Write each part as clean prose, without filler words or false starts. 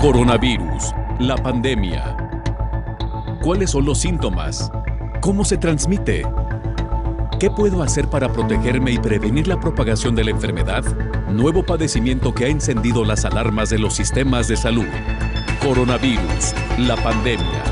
Coronavirus, la pandemia. ¿Cuáles son los síntomas? ¿Cómo se transmite? ¿Qué puedo hacer para protegerme y prevenir la propagación de la enfermedad? Nuevo padecimiento que ha encendido las alarmas de los sistemas de salud. Coronavirus, la pandemia.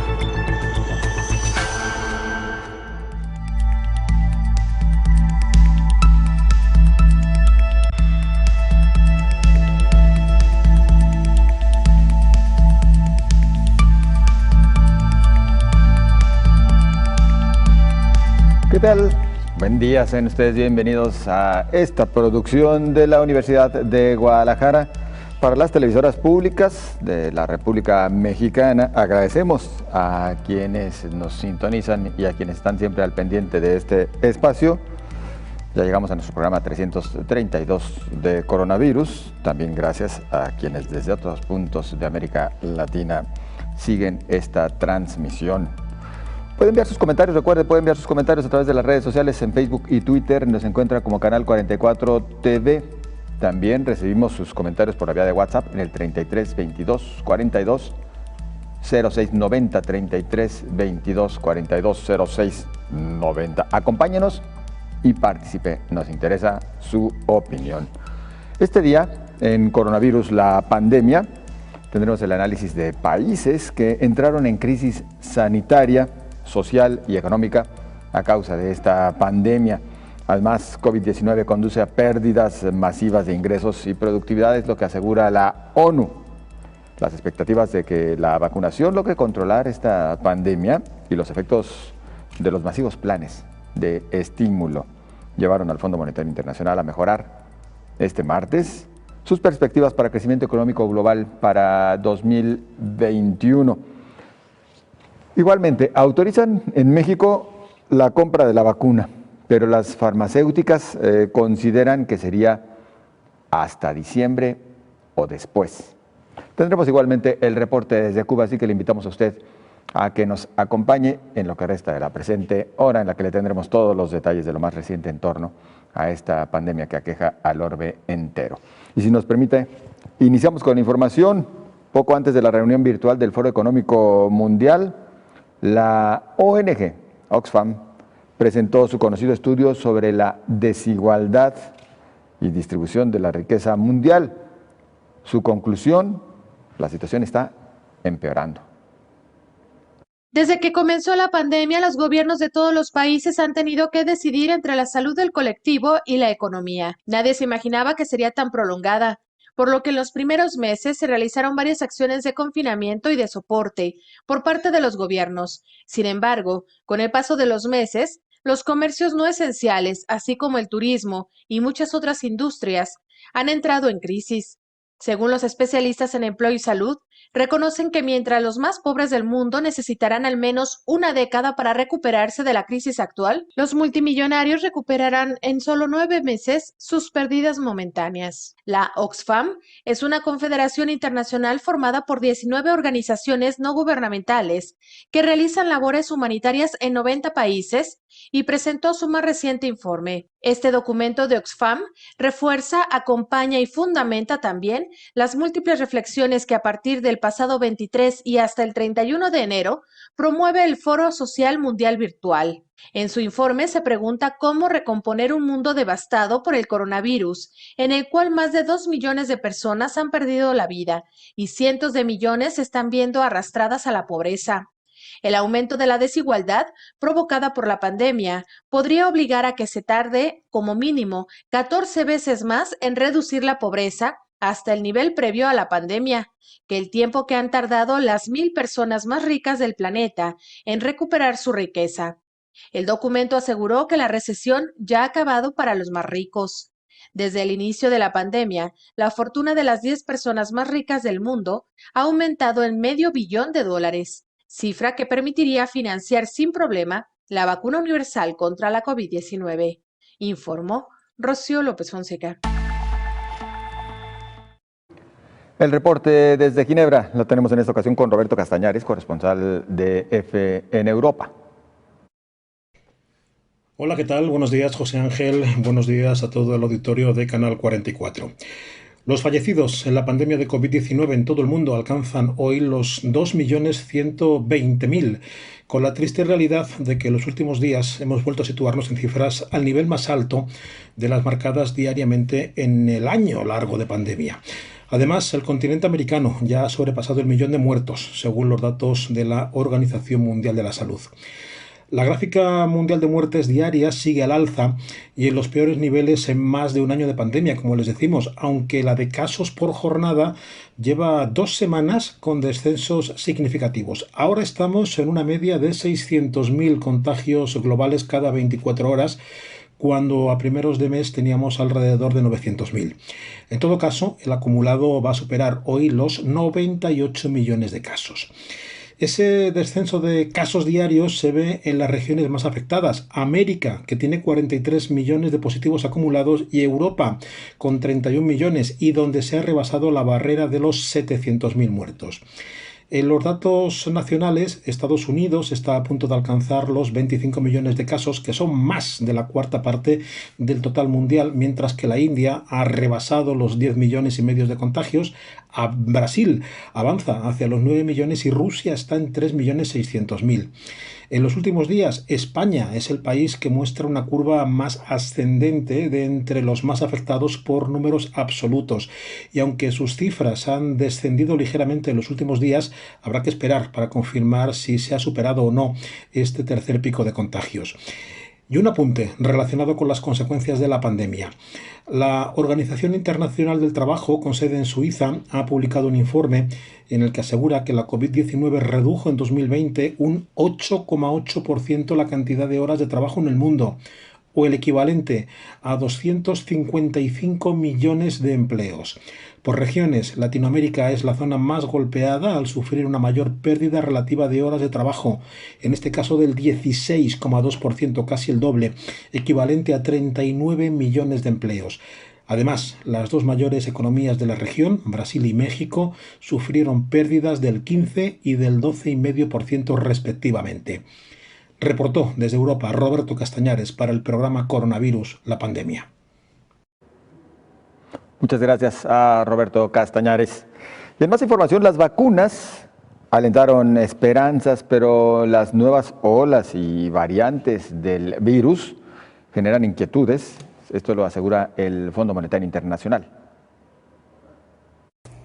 ¿Qué tal? Buen día, sean ustedes bienvenidos a esta producción de la Universidad de Guadalajara. Para las televisoras públicas de la República Mexicana, agradecemos a quienes nos sintonizan y a quienes están siempre al pendiente de este espacio. Ya llegamos a nuestro programa 332 de coronavirus. También gracias a quienes desde otros puntos de América Latina siguen esta transmisión. Puede enviar sus comentarios, recuerde, puede enviar sus comentarios a través de las redes sociales, en Facebook y Twitter, nos encuentra como Canal 44 TV. También recibimos sus comentarios por la vía de WhatsApp en el 33 22 42 06 90, 33 22 42 06 90. Acompáñenos y participe, nos interesa su opinión. Este día, en Coronavirus, la pandemia, tendremos el análisis de países que entraron en crisis sanitaria, social y económica a causa de esta pandemia. Además, COVID-19 conduce a pérdidas masivas de ingresos y productividad, es lo que asegura la ONU. Las expectativas de que la vacunación logre controlar esta pandemia y los efectos de los masivos planes de estímulo llevaron al Fondo Monetario Internacional a mejorar este martes sus perspectivas para crecimiento económico global para 2021. Igualmente, autorizan en México la compra de la vacuna, pero las farmacéuticas consideran que sería hasta diciembre o después. Tendremos igualmente el reporte desde Cuba, así que le invitamos a usted a que nos acompañe en lo que resta de la presente hora, en la que le tendremos todos los detalles de lo más reciente en torno a esta pandemia que aqueja al orbe entero. Y si nos permite, iniciamos con la información. Poco antes de la reunión virtual del Foro Económico Mundial, la ONG Oxfam presentó su conocido estudio sobre la desigualdad y distribución de la riqueza mundial. Su conclusión: la situación está empeorando. Desde que comenzó la pandemia, los gobiernos de todos los países han tenido que decidir entre la salud del colectivo y la economía. Nadie se imaginaba que sería tan prolongada, por lo que en los primeros meses se realizaron varias acciones de confinamiento y de soporte por parte de los gobiernos. Sin embargo, con el paso de los meses, los comercios no esenciales, así como el turismo y muchas otras industrias, han entrado en crisis. Según los especialistas en empleo y salud, reconocen que mientras los más pobres del mundo necesitarán al menos una década para recuperarse de la crisis actual, los multimillonarios recuperarán en solo 9 meses sus pérdidas momentáneas. La Oxfam es una confederación internacional formada por 19 organizaciones no gubernamentales que realizan labores humanitarias en 90 países y presentó su más reciente informe. Este documento de Oxfam refuerza, acompaña y fundamenta también las múltiples reflexiones que a partir del pasado 23 y hasta el 31 de enero promueve el Foro Social Mundial Virtual. En su informe se pregunta cómo recomponer un mundo devastado por el coronavirus, en el cual más de 2 millones de personas han perdido la vida y cientos de millones se están viendo arrastradas a la pobreza. El aumento de la desigualdad provocada por la pandemia podría obligar a que se tarde, como mínimo, 14 veces más en reducir la pobreza hasta el nivel previo a la pandemia, que el tiempo que han tardado las 1,000 personas más ricas del planeta en recuperar su riqueza. El documento aseguró que la recesión ya ha acabado para los más ricos. Desde el inicio de la pandemia, la fortuna de las 10 personas más ricas del mundo ha aumentado en $500 millones, cifra que permitiría financiar sin problema la vacuna universal contra la COVID-19, informó Rocío López Fonseca. El reporte desde Ginebra lo tenemos en esta ocasión con Roberto Castañares, corresponsal de EFE en Europa. Hola, ¿qué tal? Buenos días, José Ángel. Buenos días a todo el auditorio de Canal 44. Los fallecidos en la pandemia de COVID-19 en todo el mundo alcanzan hoy los 2.120.000, con la triste realidad de que en los últimos días hemos vuelto a situarnos en cifras al nivel más alto de las marcadas diariamente en el año largo de pandemia. Además, el continente americano ya ha sobrepasado el millón de muertos, según los datos de la Organización Mundial de la Salud. La gráfica mundial de muertes diarias sigue al alza y en los peores niveles en más de un año de pandemia, como les decimos, aunque la de casos por jornada lleva 2 semanas con descensos significativos. Ahora estamos en una media de 600.000 contagios globales cada 24 horas, cuando a primeros de mes teníamos alrededor de 900.000. En todo caso, el acumulado va a superar hoy los 98 millones de casos. Ese descenso de casos diarios se ve en las regiones más afectadas. América, que tiene 43 millones de positivos acumulados, y Europa, con 31 millones, y donde se ha rebasado la barrera de los 700.000 muertos. En los datos nacionales, Estados Unidos está a punto de alcanzar los 25 millones de casos, que son más de la cuarta parte del total mundial, mientras que la India ha rebasado los 10 millones y medio de contagios. Brasil avanza hacia los 9 millones y Rusia está en 3.600.000. En los últimos días, España es el país que muestra una curva más ascendente de entre los más afectados por números absolutos. Y aunque sus cifras han descendido ligeramente en los últimos días, habrá que esperar para confirmar si se ha superado o no este tercer pico de contagios. Y un apunte relacionado con las consecuencias de la pandemia. La Organización Internacional del Trabajo, con sede en Suiza, ha publicado un informe en el que asegura que la COVID-19 redujo en 2020 un 8,8% la cantidad de horas de trabajo en el mundo, o el equivalente a 255 millones de empleos. Por regiones, Latinoamérica es la zona más golpeada al sufrir una mayor pérdida relativa de horas de trabajo, en este caso del 16,2%, casi el doble, equivalente a 39 millones de empleos. Además, las dos mayores economías de la región, Brasil y México, sufrieron pérdidas del 15 y del 12,5% respectivamente. Reportó desde Europa Roberto Castañares para el programa Coronavirus, la pandemia. Muchas gracias a Roberto Castañares. Y en más información, las vacunas alentaron esperanzas, pero las nuevas olas y variantes del virus generan inquietudes. Esto lo asegura el Fondo Monetario Internacional.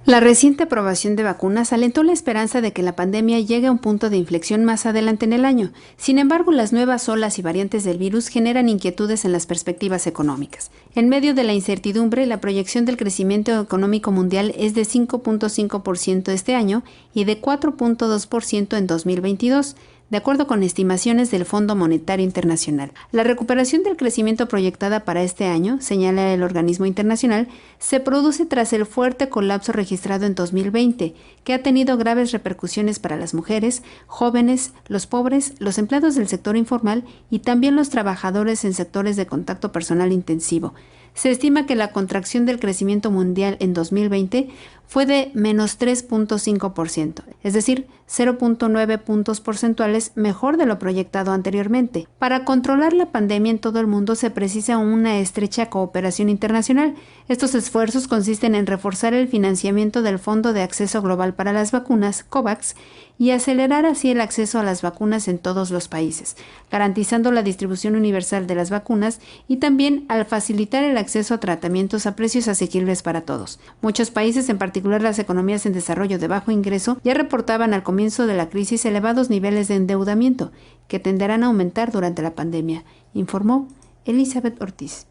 La reciente aprobación de vacunas alentó la esperanza de que la pandemia llegue a un punto de inflexión más adelante en el año. Sin embargo, las nuevas olas y variantes del virus generan inquietudes en las perspectivas económicas. En medio de la incertidumbre, la proyección del crecimiento económico mundial es de 5,5% este año y de 4,2% en 2022. De acuerdo con estimaciones del Fondo Monetario Internacional. La recuperación del crecimiento proyectada para este año, señala el organismo internacional, se produce tras el fuerte colapso registrado en 2020, que ha tenido graves repercusiones para las mujeres, jóvenes, los pobres, los empleados del sector informal y también los trabajadores en sectores de contacto personal intensivo. Se estima que la contracción del crecimiento mundial en 2020 fue de menos 3,5%, es decir, 0,9 puntos porcentuales mejor de lo proyectado anteriormente. Para controlar la pandemia en todo el mundo se precisa una estrecha cooperación internacional. Estos esfuerzos consisten en reforzar el financiamiento del Fondo de Acceso Global para las Vacunas, COVAX, y acelerar así el acceso a las vacunas en todos los países, garantizando la distribución universal de las vacunas y también al facilitar el acceso a tratamientos a precios asequibles para todos. Muchos países, en particular las economías en desarrollo de bajo ingreso, ya reportaban al comienzo de la crisis elevados niveles de endeudamiento, que tenderán a aumentar durante la pandemia, informó Elizabeth Ortiz.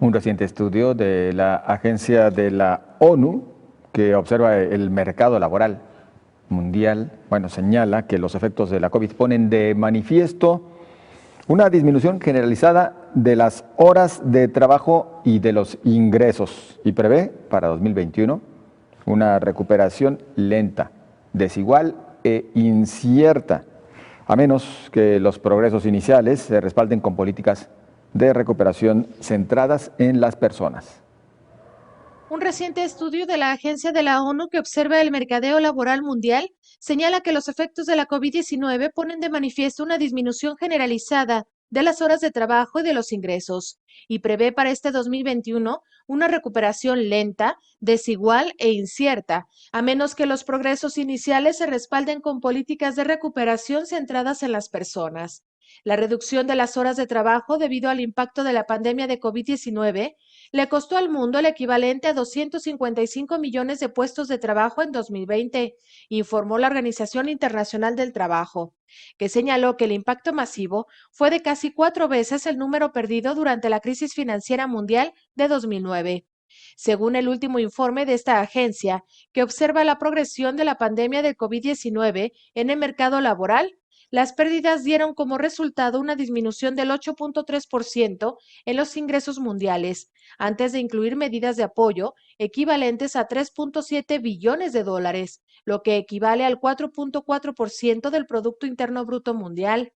Un reciente estudio de la Agencia de la ONU que observa el mercado laboral mundial, señala que los efectos de la COVID ponen de manifiesto una disminución generalizada de las horas de trabajo y de los ingresos, y prevé para 2021 una recuperación lenta, desigual e incierta, a menos que los progresos iniciales se respalden con políticas de recuperación centradas en las personas. Un reciente estudio de la Agencia de la ONU que observa el mercadeo laboral mundial señala que los efectos de la COVID-19 ponen de manifiesto una disminución generalizada de las horas de trabajo y de los ingresos, y prevé para este 2021 una recuperación lenta, desigual e incierta, a menos que los progresos iniciales se respalden con políticas de recuperación centradas en las personas. La reducción de las horas de trabajo debido al impacto de la pandemia de COVID-19 le costó al mundo el equivalente a 255 millones de puestos de trabajo en 2020, informó la Organización Internacional del Trabajo, que señaló que el impacto masivo fue de casi 4 veces el número perdido durante la crisis financiera mundial de 2009. Según el último informe de esta agencia, que observa la progresión de la pandemia del COVID-19 en el mercado laboral, las pérdidas dieron como resultado una disminución del 8.3% en los ingresos mundiales, antes de incluir medidas de apoyo equivalentes a 3.7 billones de dólares, lo que equivale al 4.4% del Producto Interno Bruto Mundial.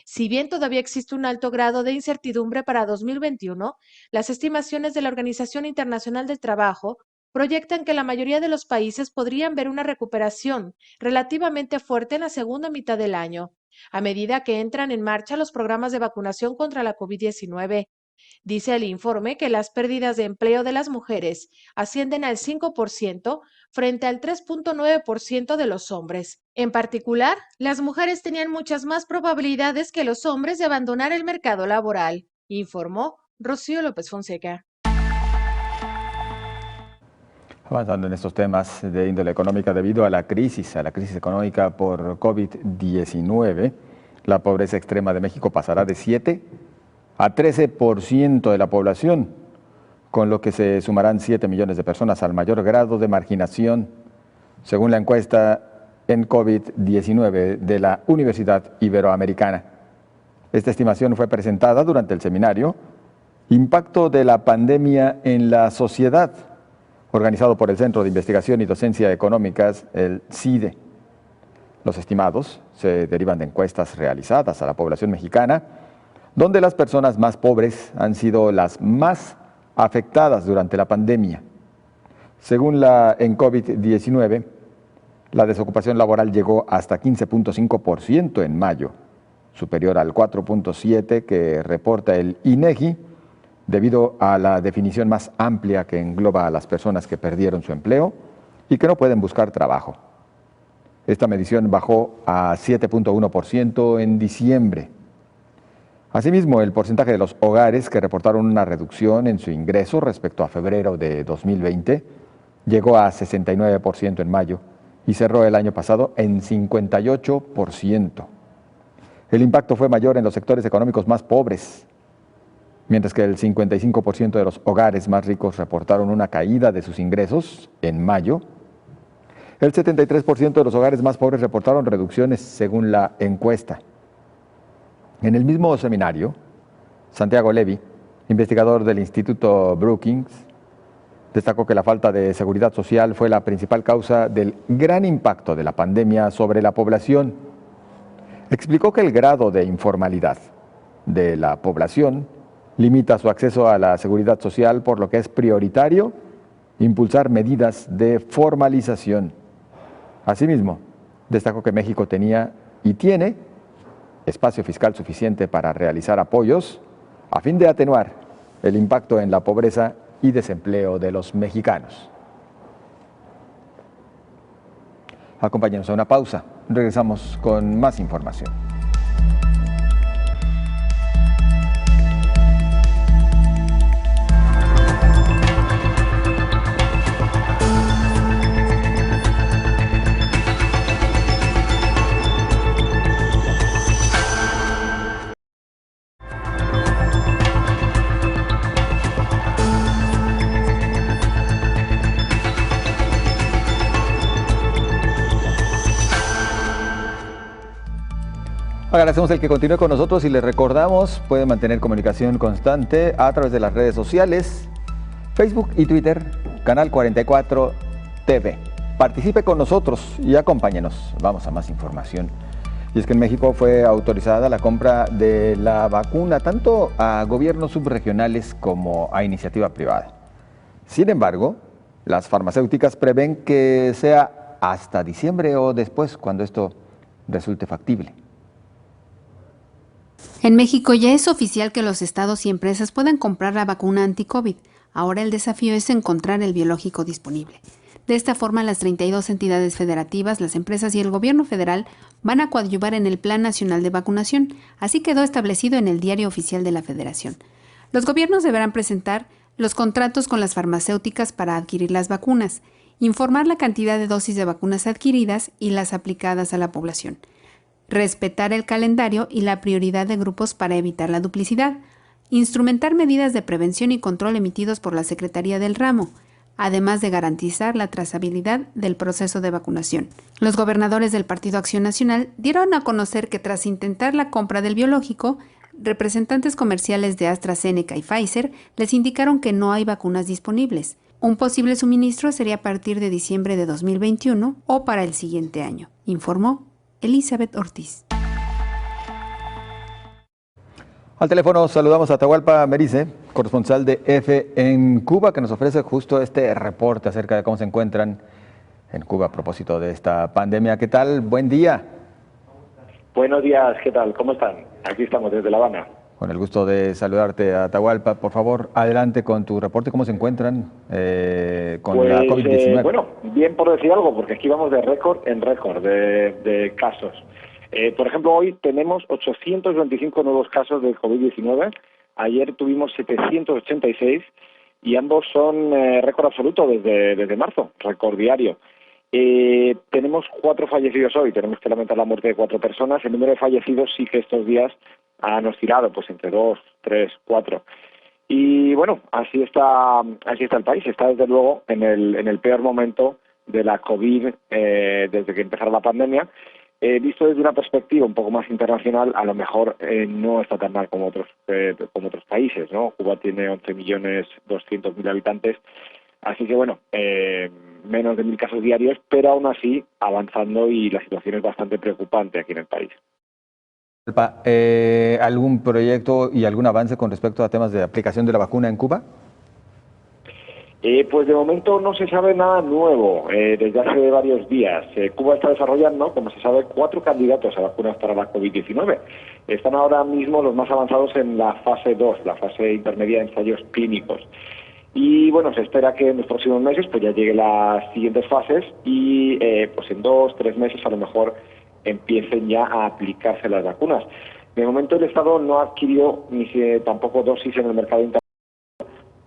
Si bien todavía existe un alto grado de incertidumbre para 2021, las estimaciones de la Organización Internacional del Trabajo proyectan que la mayoría de los países podrían ver una recuperación relativamente fuerte en la segunda mitad del año, a medida que entran en marcha los programas de vacunación contra la COVID-19. Dice el informe que las pérdidas de empleo de las mujeres ascienden al 5% frente al 3.9% de los hombres. En particular, las mujeres tenían muchas más probabilidades que los hombres de abandonar el mercado laboral, informó Rocío López Fonseca. Avanzando en estos temas de índole económica, debido a la crisis económica por COVID-19, la pobreza extrema de México pasará de 7 a 13% de la población, con lo que se sumarán 7 millones de personas al mayor grado de marginación, según la encuesta en COVID-19 de la Universidad Iberoamericana. Esta estimación fue presentada durante el seminario Impacto de la pandemia en la sociedad, organizado por el Centro de Investigación y Docencia Económicas, el CIDE. Los estimados se derivan de encuestas realizadas a la población mexicana, donde las personas más pobres han sido las más afectadas durante la pandemia. Según en COVID-19, la desocupación laboral llegó hasta 15.5% en mayo, superior al 4.7% que reporta el INEGI, debido a la definición más amplia que engloba a las personas que perdieron su empleo y que no pueden buscar trabajo. Esta medición bajó a 7.1% en diciembre. Asimismo, el porcentaje de los hogares que reportaron una reducción en su ingreso respecto a febrero de 2020 llegó a 69% en mayo y cerró el año pasado en 58%. El impacto fue mayor en los sectores económicos más pobres, mientras que el 55% de los hogares más ricos reportaron una caída de sus ingresos en mayo. El 73% de los hogares más pobres reportaron reducciones según la encuesta. En el mismo seminario, Santiago Levy, investigador del Instituto Brookings, destacó que la falta de seguridad social fue la principal causa del gran impacto de la pandemia sobre la población. Explicó que el grado de informalidad de la población limita su acceso a la seguridad social, por lo que es prioritario impulsar medidas de formalización. Asimismo, destacó que México tenía y tiene espacio fiscal suficiente para realizar apoyos a fin de atenuar el impacto en la pobreza y desempleo de los mexicanos. Acompáñenos a una pausa. Regresamos con más información. Agradecemos el que continúe con nosotros y les recordamos, pueden mantener comunicación constante a través de las redes sociales, Facebook y Twitter, Canal 44 TV. Participe con nosotros y acompáñenos. Vamos a más información. Y es que en México fue autorizada la compra de la vacuna tanto a gobiernos subregionales como a iniciativa privada. Sin embargo, las farmacéuticas prevén que sea hasta diciembre o después cuando esto resulte factible. En México ya es oficial que los estados y empresas puedan comprar la vacuna anti-COVID. Ahora el desafío es encontrar el biológico disponible. De esta forma, las 32 entidades federativas, las empresas y el gobierno federal van a coadyuvar en el Plan Nacional de Vacunación. Así quedó establecido en el Diario Oficial de la Federación. Los gobiernos deberán presentar los contratos con las farmacéuticas para adquirir las vacunas, informar la cantidad de dosis de vacunas adquiridas y las aplicadas a la población, respetar el calendario y la prioridad de grupos para evitar la duplicidad, instrumentar medidas de prevención y control emitidos por la Secretaría del Ramo, además de garantizar la trazabilidad del proceso de vacunación. Los gobernadores del Partido Acción Nacional dieron a conocer que tras intentar la compra del biológico, representantes comerciales de AstraZeneca y Pfizer les indicaron que no hay vacunas disponibles. Un posible suministro sería a partir de diciembre de 2021 o para el siguiente año, informó Elizabeth Ortiz. Al teléfono saludamos a Atahualpa Merice, corresponsal de EFE en Cuba, que nos ofrece justo este reporte acerca de cómo se encuentran en Cuba a propósito de esta pandemia. ¿Qué tal? Buen día. Buenos días, ¿qué tal? ¿Cómo están? Aquí estamos desde La Habana. Con el gusto de saludarte, Atahualpa. Por favor, adelante con tu reporte. ¿Cómo se encuentran con la COVID-19? Bueno, bien por decir algo, porque aquí vamos de récord en récord de casos. Por ejemplo, hoy tenemos 825 nuevos casos de COVID-19. Ayer tuvimos 786 y ambos son récord absoluto desde marzo, récord diario. Tenemos 4 fallecidos hoy, tenemos que lamentar la muerte de 4 personas. El número de fallecidos sí que estos días han oscilado, pues entre 2, 3, 4. Y bueno, así está el país. Está desde luego en el peor momento de la COVID desde que empezara la pandemia. Visto desde una perspectiva un poco más internacional, a lo mejor no está tan mal como otros países, ¿no? Cuba tiene 11.200.000 habitantes, así que bueno, menos de 1.000 casos diarios, pero aún así avanzando y la situación es bastante preocupante aquí en el país. ¿Algún proyecto y algún avance con respecto a temas de aplicación de la vacuna en Cuba? Pues de momento no se sabe nada nuevo desde hace varios días. Cuba está desarrollando, como se sabe, 4 candidatos a vacunas para la COVID-19. Están ahora mismo los más avanzados en la fase 2, la fase intermedia de ensayos clínicos. Y bueno, se espera que en los próximos meses pues ya lleguen las siguientes fases y pues en 2, 3 meses a lo mejor empiecen ya a aplicarse las vacunas. De momento el Estado no ha adquirido tampoco dosis en el mercado internacional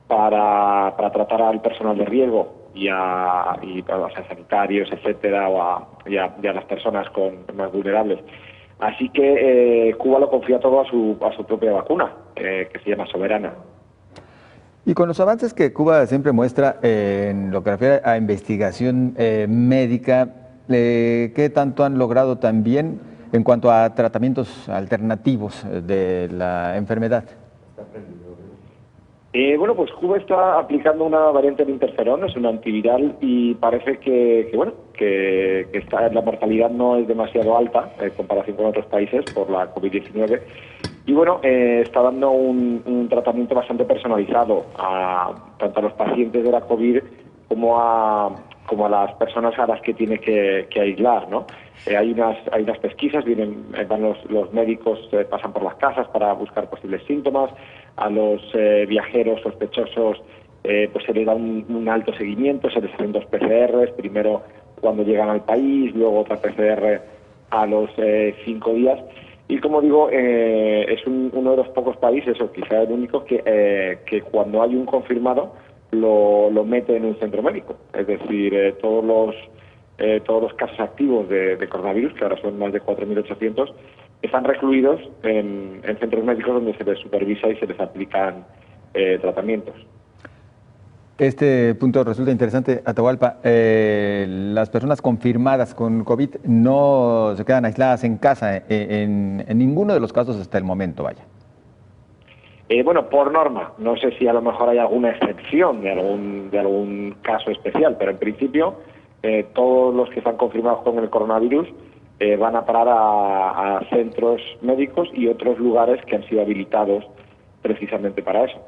para tratar al personal de riesgo y a los sanitarios, etcétera, y a las personas más vulnerables. Así que Cuba lo confía todo a su propia vacuna, que se llama Soberana. Y con los avances que Cuba siempre muestra en lo que refiere a investigación médica, ¿qué tanto han logrado también en cuanto a tratamientos alternativos de la enfermedad? Bueno, pues Cuba está aplicando una variante de interferón, es un antiviral y parece que la mortalidad no es demasiado alta en comparación con otros países por la COVID-19 y bueno, está dando un tratamiento bastante personalizado tanto a los pacientes de la COVID como a las personas a las que tiene que aislar, ¿no? Hay unas pesquisas, van los médicos, pasan por las casas para buscar posibles síntomas, a los viajeros sospechosos pues se les da un alto seguimiento, se les hacen 2 PCRs, primero cuando llegan al país, luego otra PCR a los 5 días. Y como digo, es uno de los pocos países, o quizá el único, que cuando hay un confirmado lo mete en un centro médico. Es decir, todos los casos activos de coronavirus, que ahora son más de 4.800, están recluidos en centros médicos donde se les supervisa y se les aplican tratamientos. Este punto resulta interesante, Atahualpa. Las personas confirmadas con COVID no se quedan aisladas en casa en ninguno de los casos hasta el momento, vaya. Bueno, por norma, no sé si a lo mejor hay alguna excepción de algún caso especial, pero en principio todos los que están confirmados con el coronavirus van a parar a centros médicos y otros lugares que han sido habilitados precisamente para eso.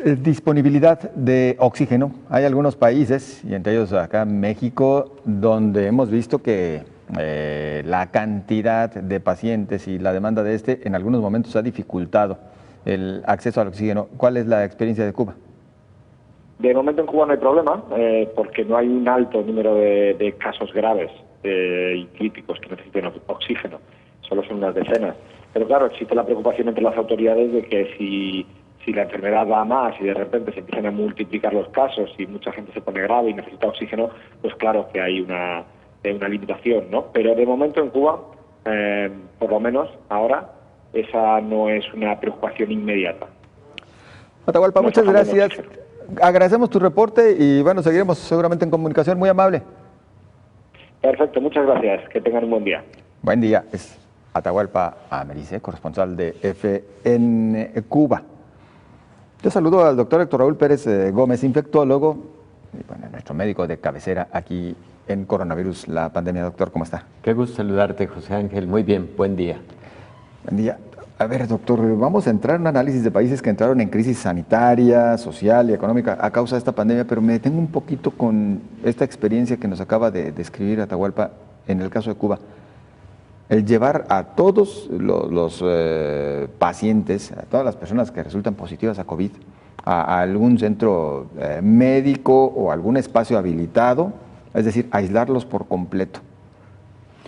Disponibilidad de oxígeno. Hay algunos países, y entre ellos acá México, donde hemos visto que la cantidad de pacientes y la demanda de en algunos momentos ha dificultado el acceso al oxígeno. ¿Cuál es la experiencia de Cuba? De momento en Cuba no hay problema, porque no hay un alto número de casos graves y críticos que necesiten oxígeno, solo son unas decenas. Pero claro, existe la preocupación entre las autoridades de que si la enfermedad va a más y de repente se empiezan a multiplicar los casos y mucha gente se pone grave y necesita oxígeno, pues claro que hay una limitación, ¿no? Pero de momento en Cuba, por lo menos ahora, esa no es una preocupación inmediata. Atahualpa, muchas gracias. Agradecemos tu reporte y bueno, seguiremos seguramente en comunicación. Muy amable. Perfecto, muchas gracias. Que tengan un buen día. Buen día. Es Atahualpa Americe, corresponsal de EFE en Cuba. Yo saludo al doctor Héctor Raúl Pérez Gómez, infectólogo, y bueno, nuestro médico de cabecera aquí en coronavirus, la pandemia. Doctor, ¿cómo está? Qué gusto saludarte, José Ángel. Muy bien, buen día. Buen día. A ver, doctor, vamos a entrar en un análisis de países que entraron en crisis sanitaria, social y económica a causa de esta pandemia, pero me detengo un poquito con esta experiencia que nos acaba de describir Atahualpa en el caso de Cuba. El llevar a todos los pacientes, a todas las personas que resultan positivas a COVID, a algún centro médico o algún espacio habilitado, es decir, aislarlos por completo.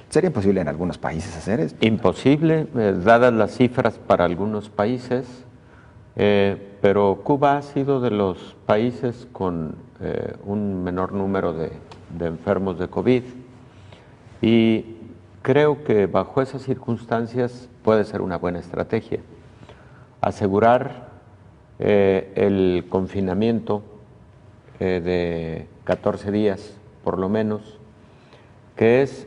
¿Sería imposible en algunos países hacer esto? Imposible, dadas las cifras para algunos países, pero Cuba ha sido de los países con un menor número de enfermos de COVID y creo que bajo esas circunstancias puede ser una buena estrategia. Asegurar el confinamiento de 14 días, por lo menos, que es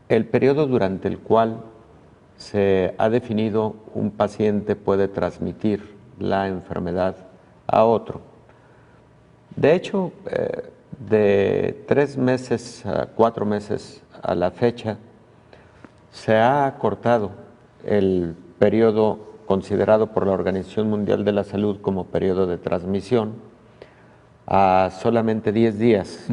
el periodo durante el cual se ha definido un paciente puede transmitir la enfermedad a otro. De hecho, de 3 meses a 4 meses a la fecha, se ha acortado el periodo considerado por la Organización Mundial de la Salud como periodo de transmisión a solamente 10 días.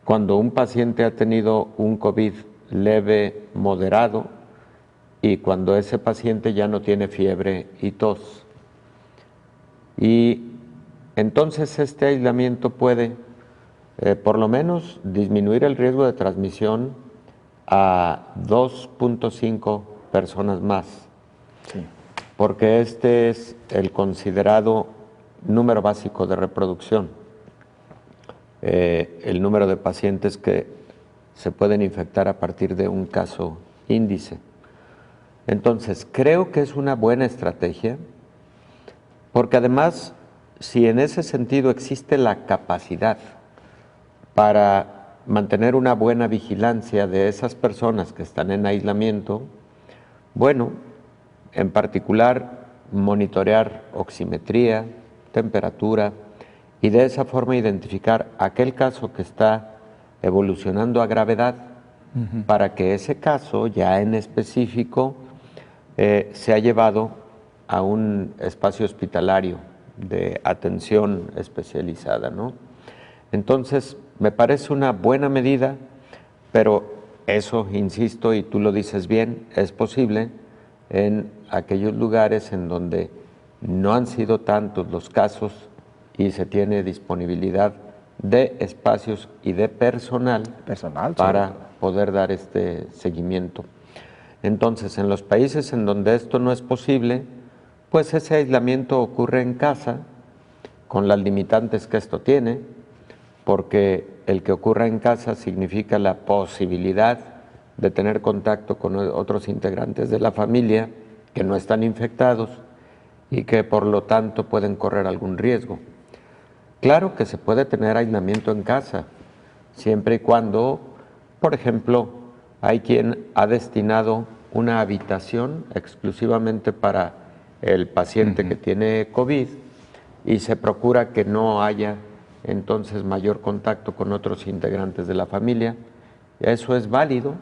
Cuando un paciente ha tenido un COVID leve, moderado, y cuando ese paciente ya no tiene fiebre y tos. Y entonces este aislamiento puede, por lo menos, disminuir el riesgo de transmisión a 2.5 personas más, Sí. porque este es el considerado número básico de reproducción, el número de pacientes que se pueden infectar a partir de un caso índice. Entonces, creo que es una buena estrategia, porque además, si en ese sentido existe la capacidad para mantener una buena vigilancia de esas personas que están en aislamiento, bueno, en particular, monitorear oximetría, temperatura, y de esa forma identificar aquel caso que está evolucionando a gravedad, para que ese caso ya en específico sea llevado a un espacio hospitalario de atención especializada, ¿no? Entonces, me parece una buena medida, pero eso, insisto, y tú lo dices bien, es posible en aquellos lugares en donde no han sido tantos los casos y se tiene disponibilidad de espacios y de personal para poder dar este seguimiento. Entonces, en los países en donde esto no es posible, pues ese aislamiento ocurre en casa, con las limitantes que esto tiene, porque el que ocurra en casa significa la posibilidad de tener contacto con otros integrantes de la familia que no están infectados y que por lo tanto pueden correr algún riesgo. Claro que se puede tener aislamiento en casa, siempre y cuando, por ejemplo, hay quien ha destinado una habitación exclusivamente para el paciente que tiene COVID y se procura que no haya entonces mayor contacto con otros integrantes de la familia. Eso es válido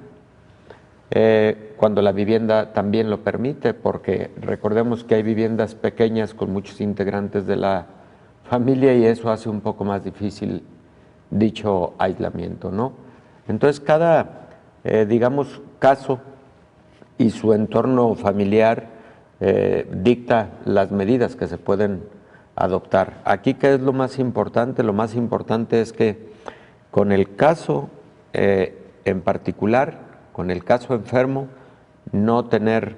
cuando la vivienda también lo permite, porque recordemos que hay viviendas pequeñas con muchos integrantes de la familia y eso hace un poco más difícil dicho aislamiento, ¿no? Entonces, cada digamos, caso y su entorno familiar dicta las medidas que se pueden adoptar. Aquí, ¿qué es lo más importante? Lo más importante es que con el caso en particular, con el caso enfermo, no tener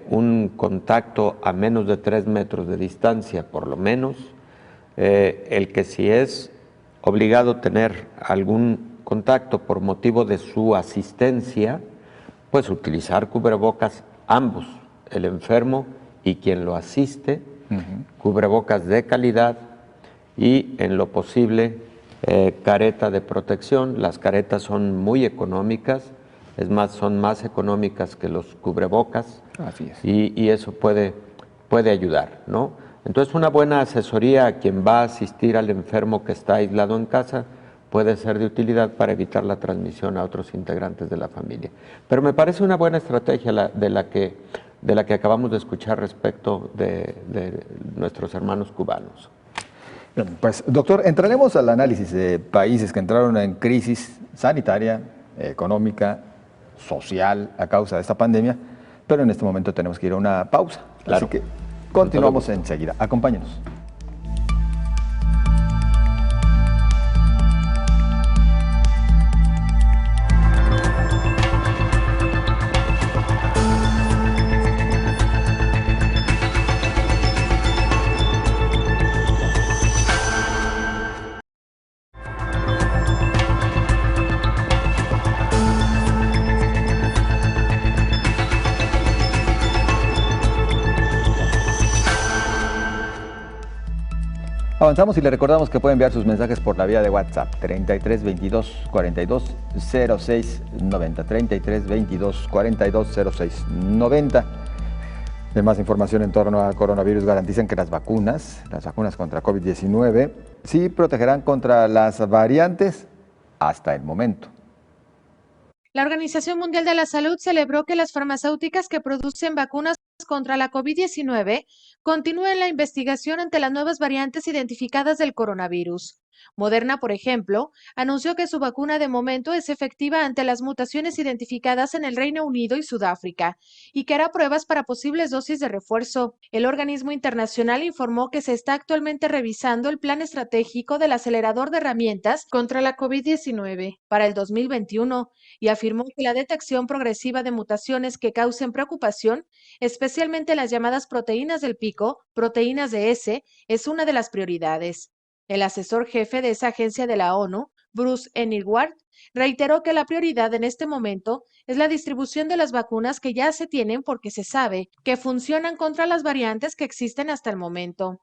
un contacto a menos de 3 metros de distancia, por lo menos. El que si es obligado tener algún contacto por motivo de su asistencia, pues utilizar cubrebocas ambos, el enfermo y quien lo asiste, cubrebocas de calidad y en lo posible careta de protección. Las caretas son muy económicas, es más, son más económicas que los cubrebocas. Así es. Y eso puede ayudar, ¿no? Entonces, una buena asesoría a quien va a asistir al enfermo que está aislado en casa puede ser de utilidad para evitar la transmisión a otros integrantes de la familia. Pero me parece una buena estrategia de la que acabamos de escuchar respecto de nuestros hermanos cubanos. Bien, pues, doctor, entraremos al análisis de países que entraron en crisis sanitaria, económica, social a causa de esta pandemia, pero en este momento tenemos que ir a una pausa. Claro. Así que continuamos enseguida. Acompáñenos. Avanzamos y le recordamos que puede enviar sus mensajes por la vía de WhatsApp 33 22 42 06 90 33 22 42 06 90. De más información en torno a coronavirus, garantizan que las vacunas contra COVID-19 sí protegerán contra las variantes hasta el momento. La Organización Mundial de la Salud celebró que las farmacéuticas que producen vacunas contra la COVID-19 continúen la investigación ante las nuevas variantes identificadas del coronavirus. Moderna, por ejemplo, anunció que su vacuna de momento es efectiva ante las mutaciones identificadas en el Reino Unido y Sudáfrica y que hará pruebas para posibles dosis de refuerzo. El organismo internacional informó que se está actualmente revisando el plan estratégico del acelerador de herramientas contra la COVID-19 para el 2021 y afirmó que la detección progresiva de mutaciones que causen preocupación, especialmente las llamadas proteínas del pico, proteínas de S, es una de las prioridades. El asesor jefe de esa agencia de la ONU, Bruce Engelward, reiteró que la prioridad en este momento es la distribución de las vacunas que ya se tienen porque se sabe que funcionan contra las variantes que existen hasta el momento.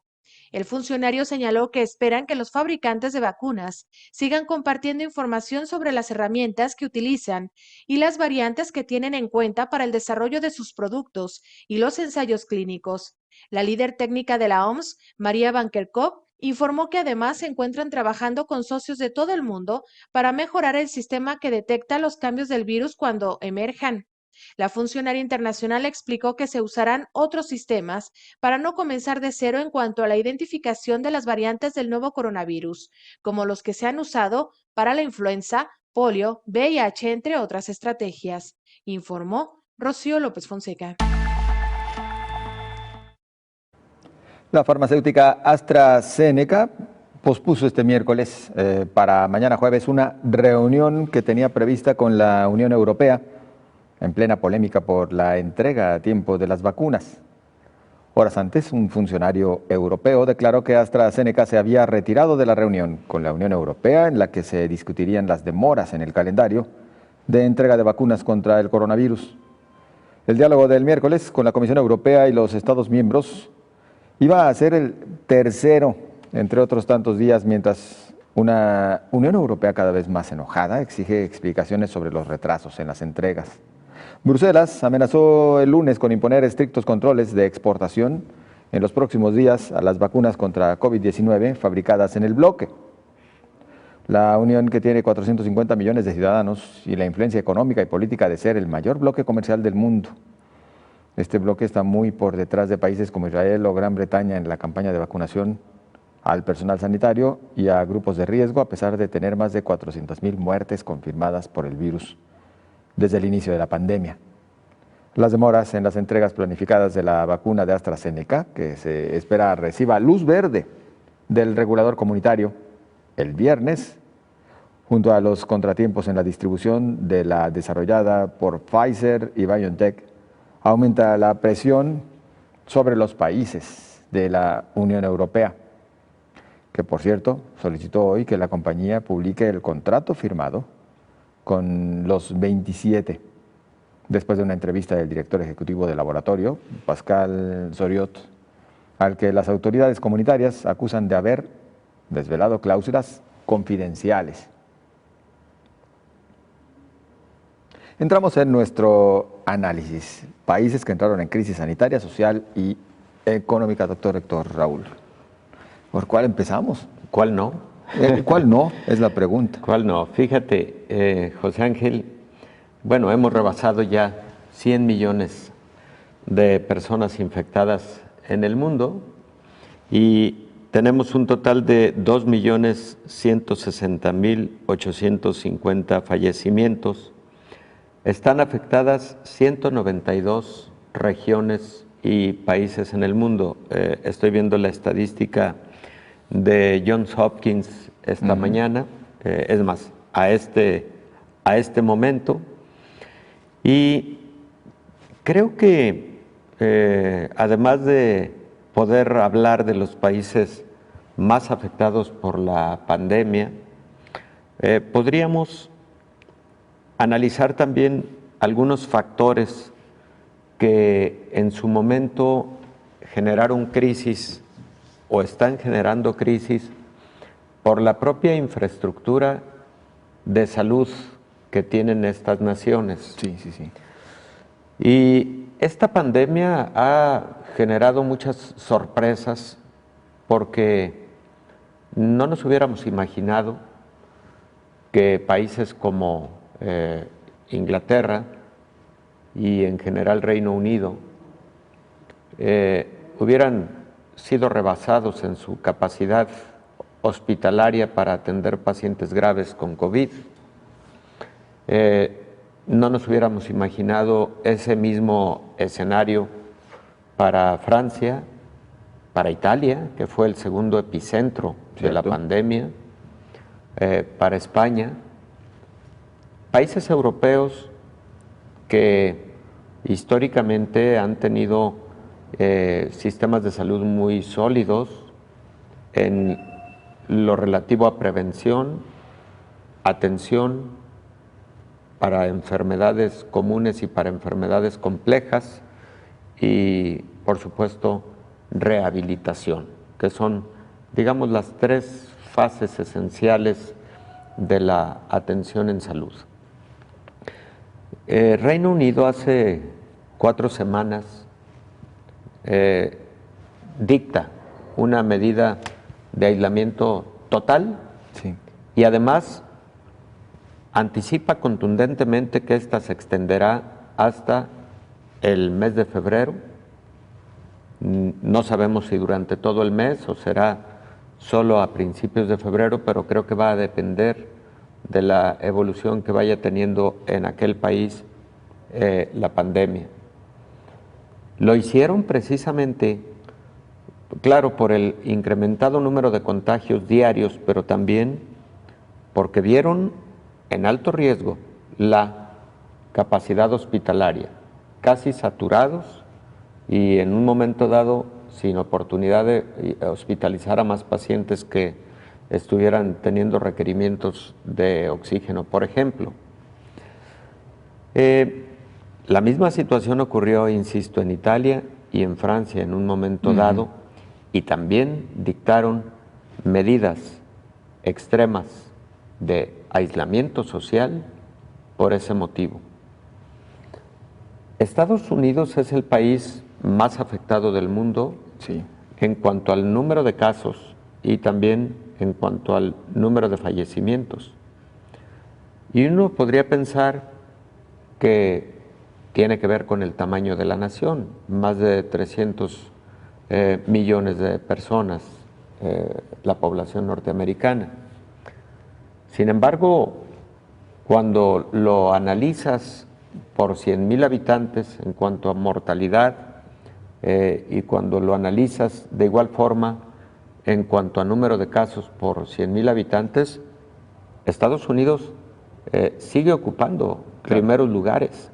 El funcionario señaló que esperan que los fabricantes de vacunas sigan compartiendo información sobre las herramientas que utilizan y las variantes que tienen en cuenta para el desarrollo de sus productos y los ensayos clínicos. La líder técnica de la OMS, María Van Kerkhove, informó que además se encuentran trabajando con socios de todo el mundo para mejorar el sistema que detecta los cambios del virus cuando emerjan. La funcionaria internacional explicó que se usarán otros sistemas para no comenzar de cero en cuanto a la identificación de las variantes del nuevo coronavirus, como los que se han usado para la influenza, polio, VIH, entre otras estrategias, informó Rocío López Fonseca. La farmacéutica AstraZeneca pospuso este miércoles para mañana jueves una reunión que tenía prevista con la Unión Europea en plena polémica por la entrega a tiempo de las vacunas. Horas antes, un funcionario europeo declaró que AstraZeneca se había retirado de la reunión con la Unión Europea en la que se discutirían las demoras en el calendario de entrega de vacunas contra el coronavirus. El diálogo del miércoles con la Comisión Europea y los Estados miembros iba a ser el tercero, entre otros tantos días, mientras una Unión Europea cada vez más enojada exige explicaciones sobre los retrasos en las entregas. Bruselas amenazó el lunes con imponer estrictos controles de exportación en los próximos días a las vacunas contra COVID-19 fabricadas en el bloque. La Unión, que tiene 450 millones de ciudadanos y la influencia económica y política de ser el mayor bloque comercial del mundo. Este bloque está muy por detrás de países como Israel o Gran Bretaña en la campaña de vacunación al personal sanitario y a grupos de riesgo, a pesar de tener más de 400,000 muertes confirmadas por el virus desde el inicio de la pandemia. Las demoras en las entregas planificadas de la vacuna de AstraZeneca, que se espera reciba luz verde del regulador comunitario el viernes, junto a los contratiempos en la distribución de la desarrollada por Pfizer y BioNTech, aumenta la presión sobre los países de la Unión Europea, que por cierto solicitó hoy que la compañía publique el contrato firmado con los 27, después de una entrevista del director ejecutivo del laboratorio, Pascal Soriot, al que las autoridades comunitarias acusan de haber desvelado cláusulas confidenciales. Entramos en nuestro análisis. Países que entraron en crisis sanitaria, social y económica, doctor Héctor Raúl. ¿Por cuál empezamos? ¿Cuál no? ¿Cuál no? Es la pregunta. ¿Cuál no? Fíjate, José Ángel, bueno, hemos rebasado ya 100 millones de personas infectadas en el mundo y tenemos un total de 2.160.850 fallecimientos. Están afectadas 192 regiones y países en el mundo. Estoy viendo la estadística de Johns Hopkins esta mañana, es más, a este momento. Y creo que además de poder hablar de los países más afectados por la pandemia, podríamos analizar también algunos factores que en su momento generaron crisis o están generando crisis por la propia infraestructura de salud que tienen estas naciones. Sí, sí, sí. Y esta pandemia ha generado muchas sorpresas porque no nos hubiéramos imaginado que países como Inglaterra y en general Reino Unido hubieran sido rebasados en su capacidad hospitalaria para atender pacientes graves con COVID. No nos hubiéramos imaginado ese mismo escenario para Francia, para Italia, que fue el segundo epicentro de la pandemia, para España. Países europeos que históricamente han tenido sistemas de salud muy sólidos en lo relativo a prevención, atención para enfermedades comunes y para enfermedades complejas y, por supuesto, rehabilitación, que son, digamos, las tres fases esenciales de la atención en salud. Reino Unido hace 4 semanas dicta una medida de aislamiento total y además anticipa contundentemente que ésta se extenderá hasta el mes de febrero. No sabemos si durante todo el mes o será solo a principios de febrero, pero creo que va a depender de la evolución que vaya teniendo en aquel país la pandemia. Lo hicieron precisamente, claro, por el incrementado número de contagios diarios, pero también porque vieron en alto riesgo la capacidad hospitalaria, casi saturados y en un momento dado sin oportunidad de hospitalizar a más pacientes que estuvieran teniendo requerimientos de oxígeno, por ejemplo. La misma situación ocurrió, insisto, en Italia y en Francia en un momento dado, y también dictaron medidas extremas de aislamiento social por ese motivo. Estados Unidos es el país más afectado del mundo en cuanto al número de casos y también en cuanto al número de fallecimientos. Y uno podría pensar que tiene que ver con el tamaño de la nación, más de 300 millones de personas, la población norteamericana. Sin embargo, cuando lo analizas por 100,000 habitantes en cuanto a mortalidad y cuando lo analizas de igual forma en cuanto a número de casos por 100,000 habitantes, Estados Unidos sigue ocupando primeros lugares.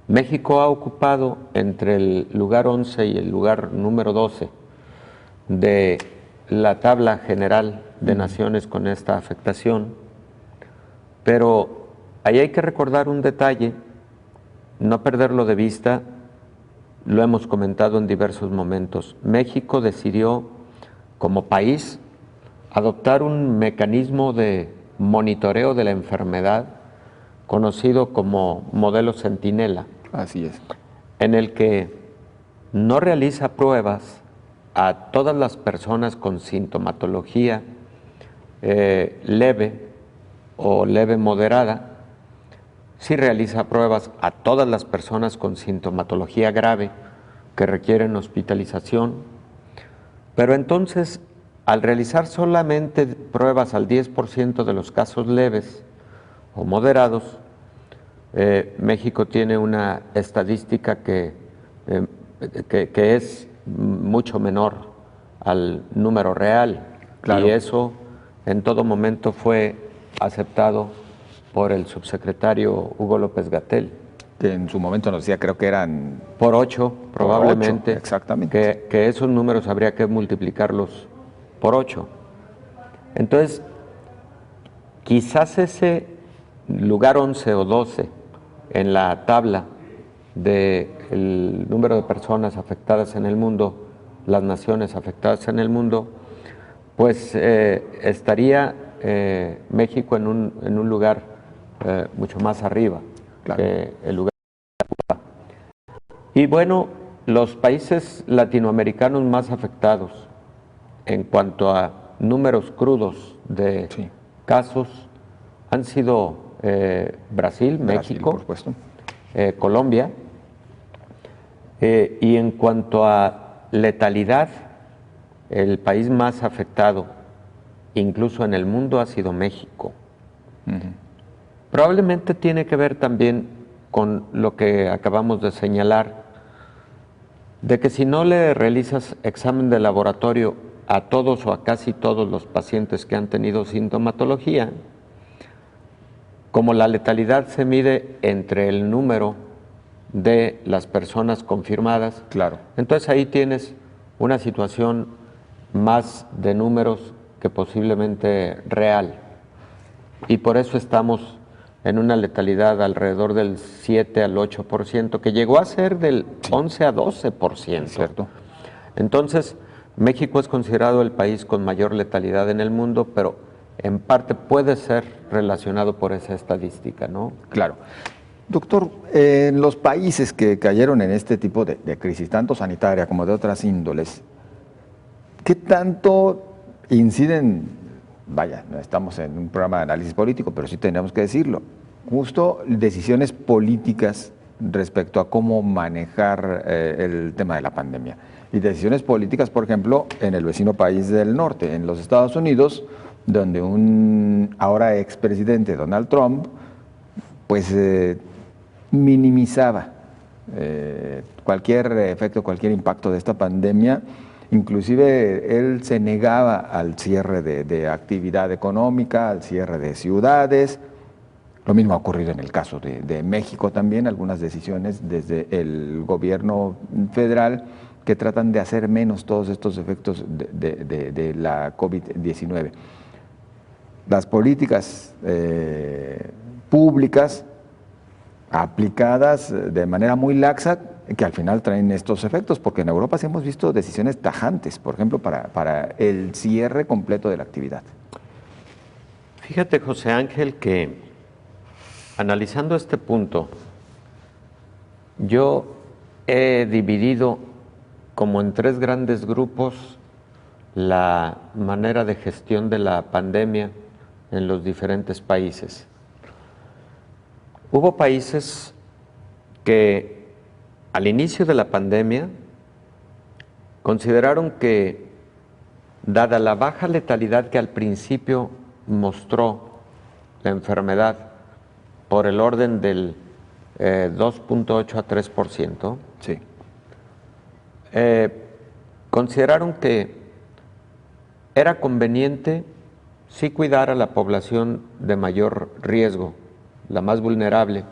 México ha ocupado entre el lugar 11 y el lugar número 12 de la tabla general de naciones con esta afectación, pero ahí hay que recordar un detalle, no perderlo de vista, lo hemos comentado en diversos momentos. México decidió como país adoptar un mecanismo de monitoreo de la enfermedad conocido como modelo Centinela. Así es. En el que no realiza pruebas a todas las personas con sintomatología leve o leve moderada, sí realiza pruebas a todas las personas con sintomatología grave que requieren hospitalización, pero entonces al realizar solamente pruebas al 10% de los casos leves o moderados, México tiene una estadística que es mucho menor al número real. Claro. Y eso en todo momento fue aceptado por el subsecretario Hugo López-Gatell. Que en su momento nos decía, creo que eran... Por 8, probablemente. Por 8, exactamente. Que esos números habría que multiplicarlos por 8. Entonces, quizás ese lugar 11 o 12 en la tabla del número de personas afectadas en el mundo, las naciones afectadas en el mundo, pues estaría México en un lugar mucho más arriba, claro, que el lugar de Cuba. Y bueno, los países latinoamericanos más afectados en cuanto a números crudos de casos han sido Brasil, México, por supuesto. Colombia, y en cuanto a letalidad, el país más afectado, incluso en el mundo, ha sido México. Probablemente tiene que ver también con lo que acabamos de señalar, de que si no le realizas examen de laboratorio a todos o a casi todos los pacientes que han tenido sintomatología, como la letalidad se mide entre el número de las personas confirmadas, claro, entonces ahí tienes una situación más de números que posiblemente real. Y por eso estamos en una letalidad alrededor del 7 al 8%, que llegó a ser del 11 a 12%. Cierto. Entonces, México es considerado el país con mayor letalidad en el mundo, pero en parte puede ser relacionado por esa estadística, ¿no? Claro. Doctor, en los países que cayeron en este tipo de crisis, tanto sanitaria como de otras índoles, ¿qué tanto inciden? Vaya, no estamos en un programa de análisis político, pero sí tenemos que decirlo, justo decisiones políticas respecto a cómo manejar el tema de la pandemia. Y decisiones políticas, por ejemplo, en el vecino país del norte, en los Estados Unidos, donde un ahora expresidente, Donald Trump, pues minimizaba cualquier efecto, cualquier impacto de esta pandemia. Inclusive él se negaba al cierre de actividad económica, al cierre de ciudades. Lo mismo ha ocurrido en el caso de México también, algunas decisiones desde el gobierno federal que tratan de hacer menos todos estos efectos de la COVID-19. Las políticas públicas aplicadas de manera muy laxa, que al final traen estos efectos, porque en Europa sí hemos visto decisiones tajantes, por ejemplo, para el cierre completo de la actividad. Fíjate, José Ángel, que analizando este punto, yo he dividido como en 3 grandes grupos la manera de gestión de la pandemia en los diferentes países. Hubo países que al inicio de la pandemia consideraron que, dada la baja letalidad que al principio mostró la enfermedad por el orden del 2.8 a 3%, Sí. Consideraron que era conveniente sí cuidar a la población de mayor riesgo, la más vulnerable,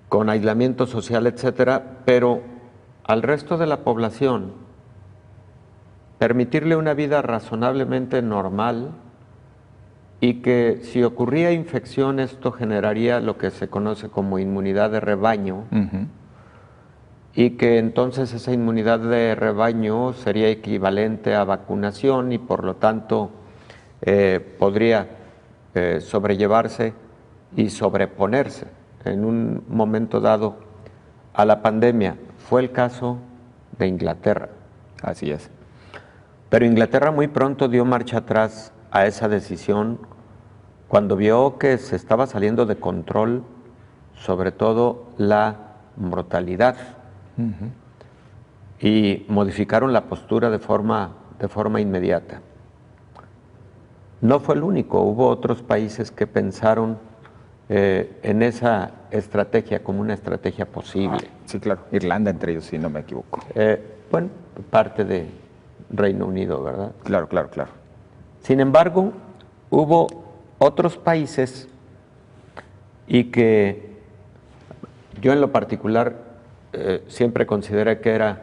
con aislamiento social, etcétera, pero al resto de la población permitirle una vida razonablemente normal y que si ocurría infección esto generaría lo que se conoce como inmunidad de rebaño, y que entonces esa inmunidad de rebaño sería equivalente a vacunación y por lo tanto podría sobrellevarse y sobreponerse en un momento dado a la pandemia. Fue el caso de Inglaterra. Así es. Pero Inglaterra muy pronto dio marcha atrás a esa decisión cuando vio que se estaba saliendo de control, sobre todo la mortalidad. Y modificaron la postura de forma inmediata. No fue el único, hubo otros países que pensaron en esa estrategia como una estrategia posible. Sí, claro. Irlanda entre ellos, si no me equivoco. Bueno, parte de Reino Unido, ¿verdad? Claro, claro, claro. Sin embargo, hubo otros países y que yo en lo particular siempre consideré que era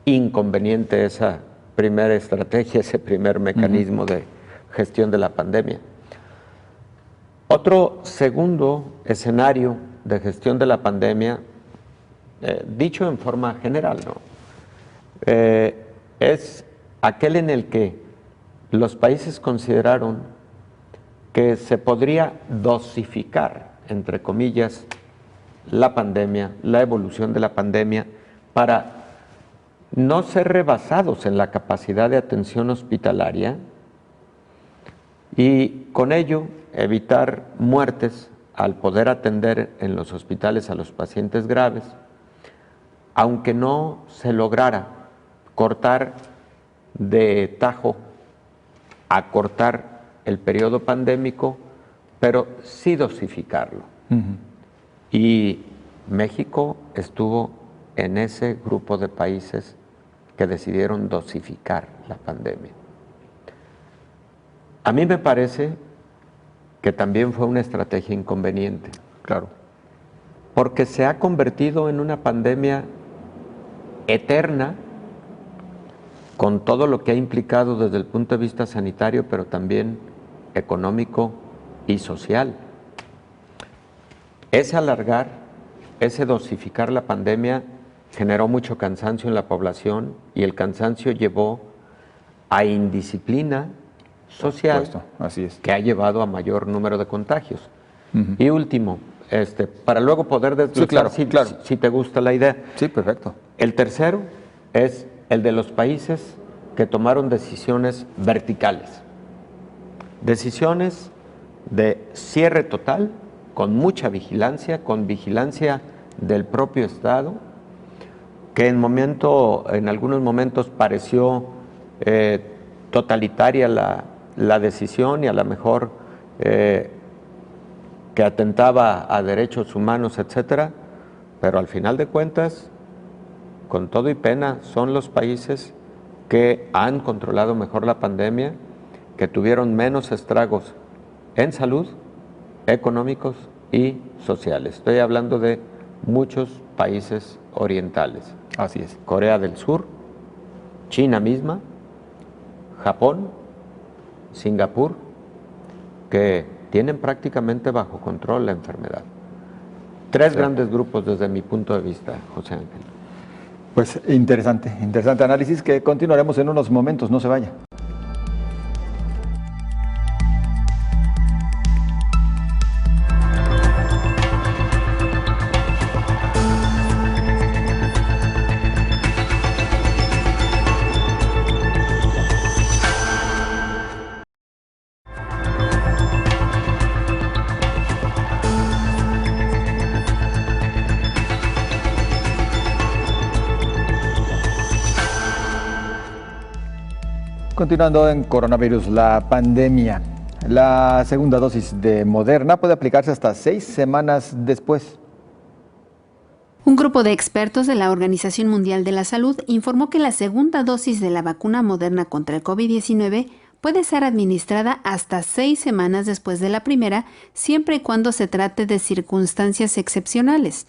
inconveniente esa primera estrategia, ese primer mecanismo de gestión de la pandemia. Otro segundo escenario de gestión de la pandemia, dicho en forma general, ¿no? Es aquel en el que los países consideraron que se podría dosificar, entre comillas, la pandemia, la evolución de la pandemia, para no ser rebasados en la capacidad de atención hospitalaria y con ello evitar muertes al poder atender en los hospitales a los pacientes graves, aunque no se lograra cortar de tajo, acortar el periodo pandémico, pero sí dosificarlo. Y México estuvo en ese grupo de países que decidieron dosificar la pandemia. A mí me parece que también fue una estrategia inconveniente. Claro. Porque se ha convertido en una pandemia eterna, con todo lo que ha implicado desde el punto de vista sanitario, pero también económico y social. Ese alargar, ese dosificar la pandemia generó mucho cansancio en la población y el cansancio llevó a indisciplina social, así es, que ha llevado a mayor número de contagios. Y último, para luego poder desglosar, si te gusta la idea. Sí, perfecto. El tercero es el de los países que tomaron decisiones verticales, decisiones de cierre total, con mucha vigilancia, con vigilancia del propio Estado, que en algunos momentos pareció totalitaria la decisión y a lo mejor que atentaba a derechos humanos, etcétera, pero al final de cuentas, con todo y pena, son los países que han controlado mejor la pandemia, que tuvieron menos estragos en salud, económicos y sociales. Estoy hablando de muchos países orientales. Así es. Corea del Sur, China misma, Japón, Singapur, que tienen prácticamente bajo control la enfermedad. Tres grandes grupos desde mi punto de vista, José Ángel. Pues interesante análisis que continuaremos en unos momentos, no se vaya. Continuando en coronavirus, la pandemia. La segunda dosis de Moderna puede aplicarse hasta 6 semanas después. Un grupo de expertos de la Organización Mundial de la Salud informó que la segunda dosis de la vacuna Moderna contra el COVID-19 puede ser administrada hasta 6 semanas después de la primera, siempre y cuando se trate de circunstancias excepcionales.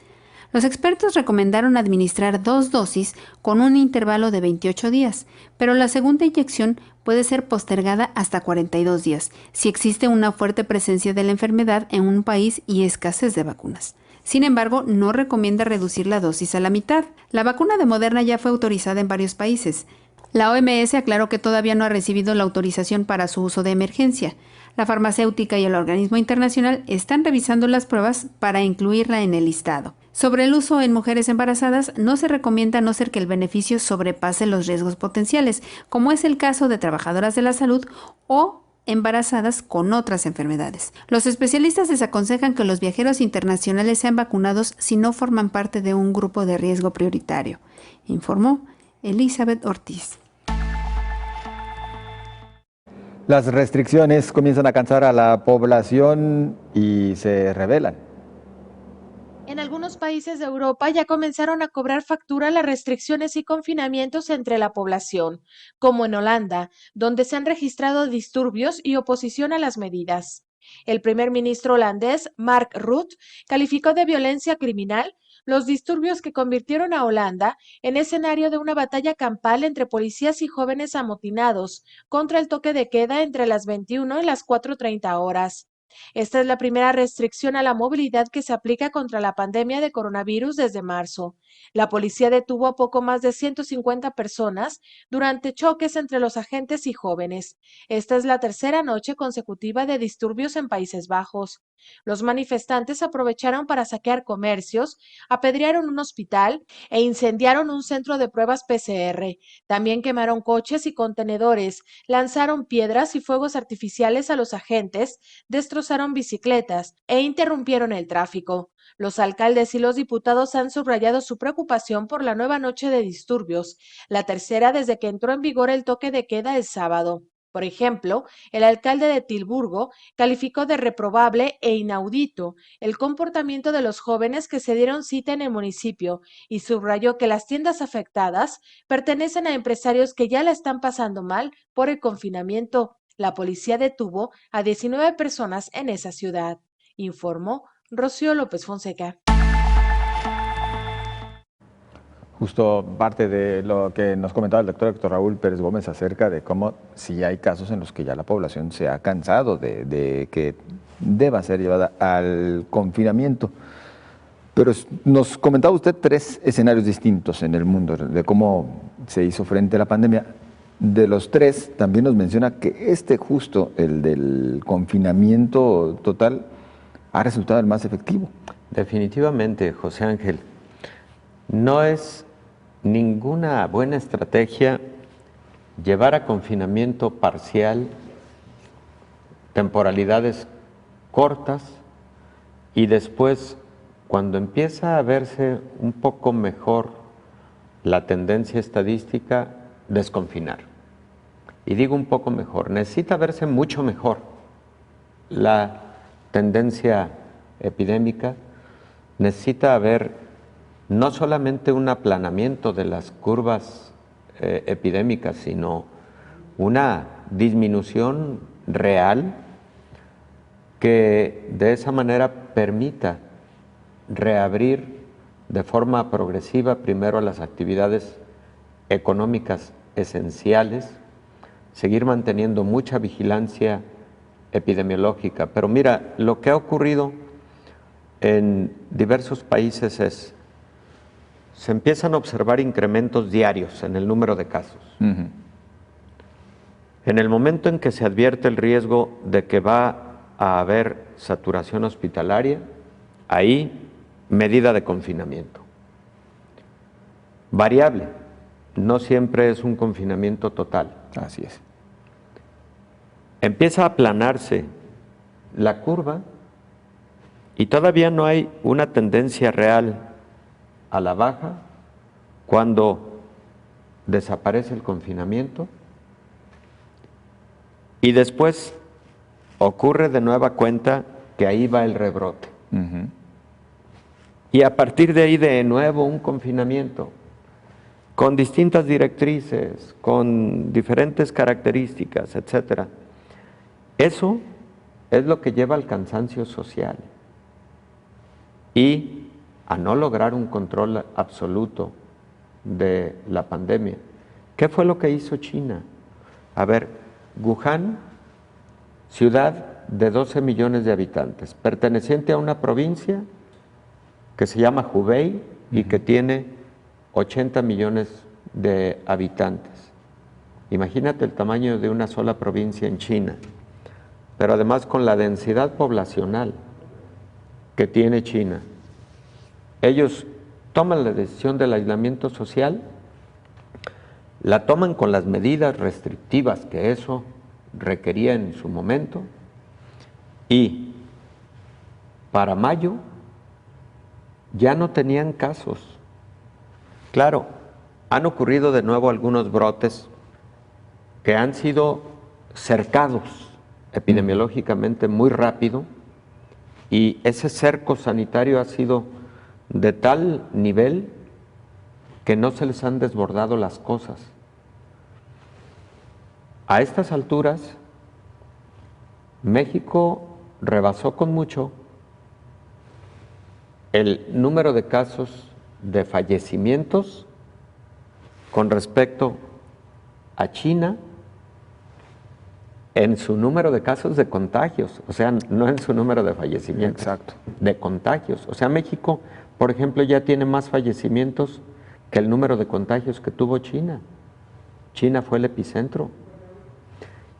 Los expertos recomendaron administrar 2 dosis con un intervalo de 28 días, pero la segunda inyección puede ser postergada hasta 42 días, si existe una fuerte presencia de la enfermedad en un país y escasez de vacunas. Sin embargo, no recomienda reducir la dosis a la mitad. La vacuna de Moderna ya fue autorizada en varios países. La OMS aclaró que todavía no ha recibido la autorización para su uso de emergencia. La farmacéutica y el organismo internacional están revisando las pruebas para incluirla en el listado. Sobre el uso en mujeres embarazadas, no se recomienda a no ser que el beneficio sobrepase los riesgos potenciales, como es el caso de trabajadoras de la salud o embarazadas con otras enfermedades. Los especialistas desaconsejan que los viajeros internacionales sean vacunados si no forman parte de un grupo de riesgo prioritario, informó Elizabeth Ortiz. Las restricciones comienzan a cansar a la población y se revelan. En algunos países de Europa ya comenzaron a cobrar factura las restricciones y confinamientos entre la población, como en Holanda, donde se han registrado disturbios y oposición a las medidas. El primer ministro holandés, Mark Rutte, calificó de violencia criminal los disturbios que convirtieron a Holanda en escenario de una batalla campal entre policías y jóvenes amotinados contra el toque de queda entre las 21 y las 4:30 horas. Esta es la primera restricción a la movilidad que se aplica contra la pandemia de coronavirus desde marzo. La policía detuvo a poco más de 150 personas durante choques entre los agentes y jóvenes. Esta es la tercera noche consecutiva de disturbios en Países Bajos. Los manifestantes aprovecharon para saquear comercios, apedrearon un hospital e incendiaron un centro de pruebas PCR. También quemaron coches y contenedores, lanzaron piedras y fuegos artificiales a los agentes, destrozaron bicicletas e interrumpieron el tráfico. Los alcaldes y los diputados han subrayado su preocupación por la nueva noche de disturbios, la tercera desde que entró en vigor el toque de queda el sábado. Por ejemplo, el alcalde de Tilburgo calificó de reprobable e inaudito el comportamiento de los jóvenes que se dieron cita en el municipio y subrayó que las tiendas afectadas pertenecen a empresarios que ya la están pasando mal por el confinamiento. La policía detuvo a 19 personas en esa ciudad, informó Rocío López Fonseca. Justo parte de lo que nos comentaba el doctor Héctor Raúl Pérez Gómez acerca de cómo sí hay casos en los que ya la población se ha cansado de que deba ser llevada al confinamiento. Pero nos comentaba usted 3 escenarios distintos en el mundo de cómo se hizo frente a la pandemia. De los 3, también nos menciona que justo, el del confinamiento total, ha resultado el más efectivo. Definitivamente, José Ángel. No es ninguna buena estrategia llevar a confinamiento parcial temporalidades cortas y después, cuando empieza a verse un poco mejor la tendencia estadística, desconfinar. Y digo un poco mejor, necesita verse mucho mejor la tendencia epidémica, necesita haber no solamente un aplanamiento de las curvas epidémicas, sino una disminución real que de esa manera permita reabrir de forma progresiva primero las actividades económicas esenciales, seguir manteniendo mucha vigilancia epidemiológica. Pero mira, lo que ha ocurrido en diversos países es se empiezan a observar incrementos diarios en el número de casos. En el momento en que se advierte el riesgo de que va a haber saturación hospitalaria, ahí medida de confinamiento. Variable, no siempre es un confinamiento total. Así es. Empieza a aplanarse la curva y todavía no hay una tendencia real a la baja cuando desaparece el confinamiento y después ocurre de nueva cuenta que ahí va el rebrote. Y a partir de ahí de nuevo un confinamiento, con distintas directrices, con diferentes características, etcétera. Eso es lo que lleva al cansancio social y a no lograr un control absoluto de la pandemia. ¿Qué fue lo que hizo China? A ver, Wuhan, ciudad de 12 millones de habitantes, perteneciente a una provincia que se llama Hubei y que tiene 80 millones de habitantes. Imagínate el tamaño de una sola provincia en China, pero además con la densidad poblacional que tiene China. Ellos toman la decisión del aislamiento social, la toman con las medidas restrictivas que eso requería en su momento, y para mayo ya no tenían casos. Claro, han ocurrido de nuevo algunos brotes que han sido cercados epidemiológicamente muy rápido, y ese cerco sanitario ha sido de tal nivel que no se les han desbordado las cosas. A estas alturas, México rebasó con mucho el número de casos de fallecimientos con respecto a China en su número de casos de contagios, o sea, no en su número de fallecimientos, Exacto. de contagios. O sea, México, por ejemplo, ya tiene más fallecimientos que el número de contagios que tuvo China. China fue el epicentro.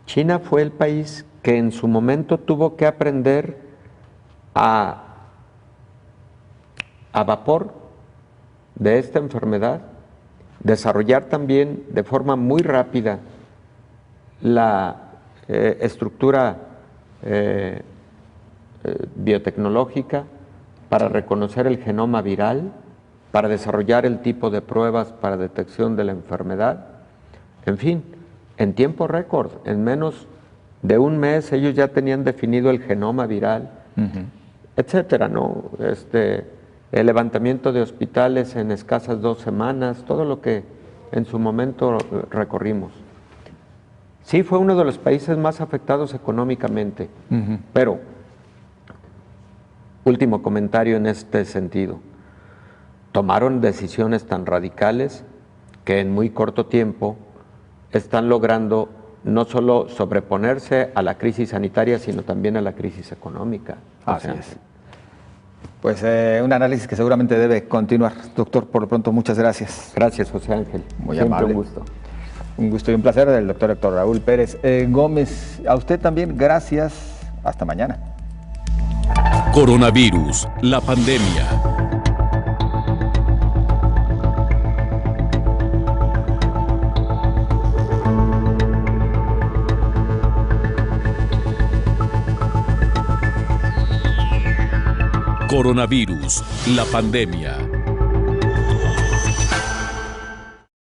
China fue el país que en su momento tuvo que aprender a vapor de esta enfermedad, desarrollar también de forma muy rápida la estructura biotecnológica para reconocer el genoma viral, para desarrollar el tipo de pruebas para detección de la enfermedad. En fin, en tiempo récord, en menos de un mes, ellos ya tenían definido el genoma viral, etcétera, ¿no? El levantamiento de hospitales en escasas 2 semanas, todo lo que en su momento recorrimos. Sí, fue uno de los países más afectados económicamente, pero, último comentario en este sentido, tomaron decisiones tan radicales que en muy corto tiempo están logrando no solo sobreponerse a la crisis sanitaria, sino también a la crisis económica. Así es. Pues un análisis que seguramente debe continuar. Doctor, por lo pronto, muchas gracias. Gracias, José Ángel. Muy Siempre amable. un gusto. Un gusto y un placer del doctor Héctor Raúl Pérez Gómez. A usted también, gracias. Hasta mañana. Coronavirus, la pandemia. Coronavirus, la pandemia.